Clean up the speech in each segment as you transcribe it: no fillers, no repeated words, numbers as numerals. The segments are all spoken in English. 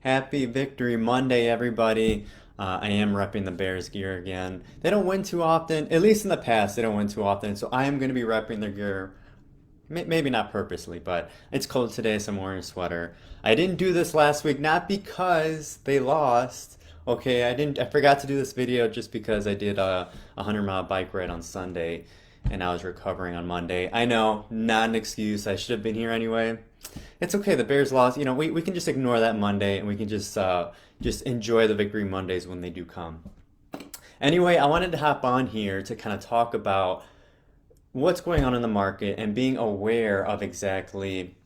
Happy Victory Monday, everybody. I am repping the Bears gear again. They don't win too often, at least in the past, they don't win too often. So I am going to be repping their gear. Maybe not purposely, but it's cold today, so I'm wearing a sweater. I didn't do this last week, not because they lost. Okay, I forgot to do this video just because I did a 100-mile bike ride on Sunday and I was recovering on Monday. I know, not an excuse. I should have been here anyway. It's okay. The Bears lost. We can just ignore that Monday and we can just enjoy the victory Mondays when they do come. Anyway, I wanted to hop on here to kind of talk about what's going on in the market and being aware of exactly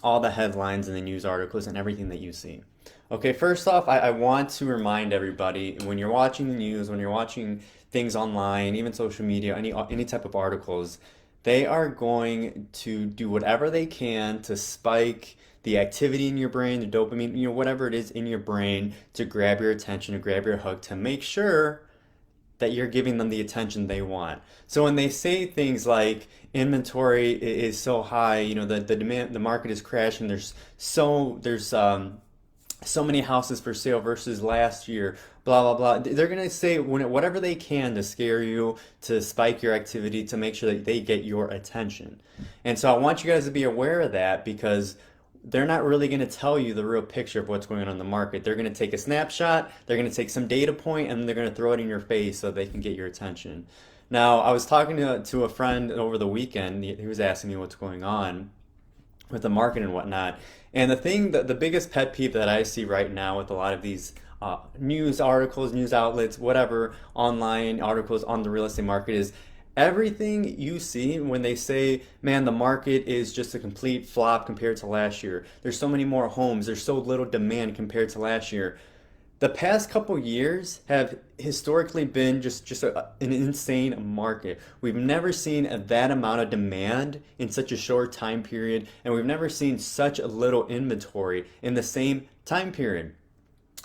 all the headlines and the news articles and everything that you see. Okay, first off, I want to remind everybody when you're watching the news, when you're watching things online, even social media, any type of articles, they are going to do whatever they can to spike the activity in your brain, the dopamine, whatever it is in your brain to grab your attention, to grab your hook, to make sure that you're giving them the attention they want. So when they say things like inventory is so high, the demand, the market is crashing. There's so many houses for sale versus last year. Blah blah blah. They're gonna say whatever they can to scare you, to spike your activity, to make sure that they get your attention. And so I want you guys to be aware of that because they're not really going to tell you the real picture of what's going on in the market. They're going to take a snapshot, they're going to take some data point, and they're going to throw it in your face so they can get your attention. Now, I was talking to a friend over the weekend. He was asking me what's going on with the market and whatnot. And the biggest pet peeve that I see right now with a lot of these news articles, news outlets, whatever, online articles on the real estate market is everything you see when they say, man, the market is just a complete flop compared to last year. There's so many more homes. There's so little demand compared to last year. The past couple years have historically been just an insane market. We've never seen that amount of demand in such a short time period, and we've never seen such a little inventory in the same time period.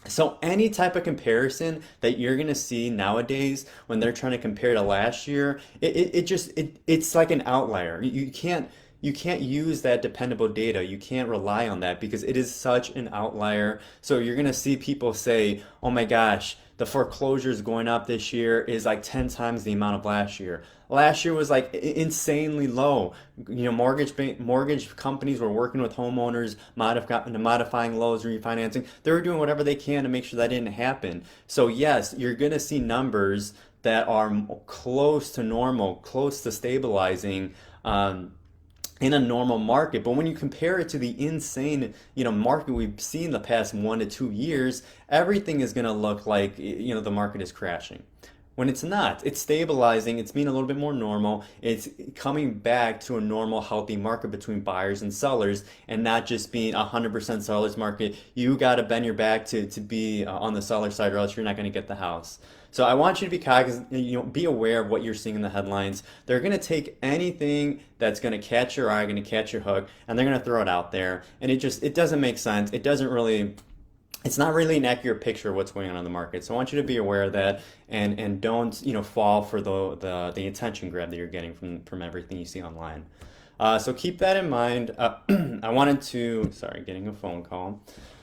So any type of comparison that you're gonna see nowadays when they're trying to compare to last year, it's like an outlier. You can't use that dependable data. You can't rely on that because it is such an outlier. So you're gonna see people say, "Oh my gosh, the foreclosures going up this year is like 10 times the amount of last year." Last year was like insanely low. Mortgage companies were working with homeowners, modifying loans, refinancing. They were doing whatever they can to make sure that didn't happen. So yes, you're gonna see numbers that are close to normal, close to stabilizing. In a normal market. But when you compare it to the insane, market we've seen the past 1 to 2 years, everything is going to look like, the market is crashing. When it's not, it's stabilizing, it's being a little bit more normal, it's coming back to a normal, healthy market between buyers and sellers, and not just being 100% seller's market. You got to bend your back to be on the seller side, or else you're not going to get the house. So I want you to be cognizant, be aware of what you're seeing in the headlines. They're going to take anything that's going to catch your eye, going to catch your hook, and they're going to throw it out there. And it doesn't make sense. It's not really an accurate picture of what's going on in the market. So I want you to be aware of that and don't fall for the attention grab that you're getting from everything you see online. So keep that in mind. Getting a phone call.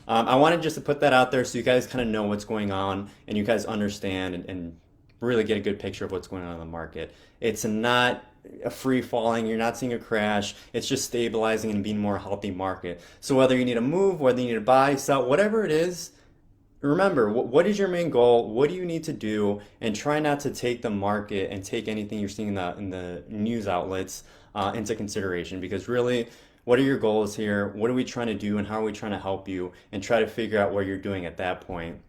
I wanted just to put that out there so you guys kind of know what's going on and you guys understand and really get a good picture of what's going on in the market. It's not a free falling, you're not seeing a crash, it's just stabilizing and being more healthy market. So whether you need to move, whether you need to buy, sell, whatever it is, remember what is your main goal, what do you need to do, and try not to take the market and take anything you're seeing in the news outlets into consideration, because really, what are your goals here? What are we trying to do and how are we trying to help you, and try to figure out what you're doing at that point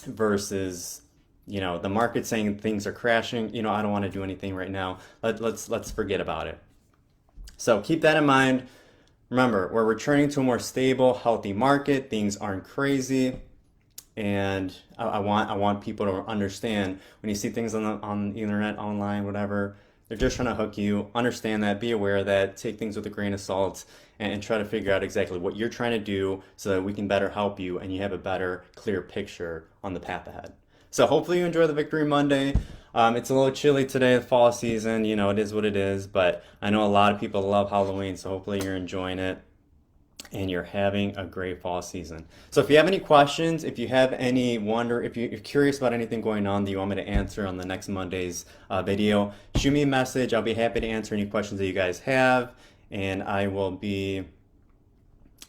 versus the market saying things are crashing. I don't want to do anything right now. Let's forget about it. So keep that in mind. Remember, we're returning to a more stable, healthy market. Things aren't crazy, and I want people to understand when you see things on the internet, online, whatever. They're just trying to hook you. Understand that. Be aware of that. Take things with a grain of salt and try to figure out exactly what you're trying to do so that we can better help you and you have a better, clear picture on the path ahead. So hopefully you enjoy the Victory Monday. It's a little chilly today, the fall season, it is what it is, but I know a lot of people love Halloween, so hopefully you're enjoying it. and you're having a great fall season. So if you have any questions, if you have any wonder, if you're curious about anything going on that you want me to answer on the next Monday's video, shoot me a message. I'll be happy to answer any questions that you guys have, and I'll be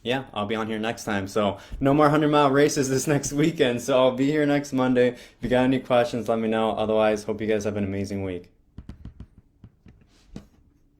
on here next time. So no more 100-mile races this next weekend. So I'll be here next Monday. If you got any questions, let me know. Otherwise, hope you guys have an amazing week.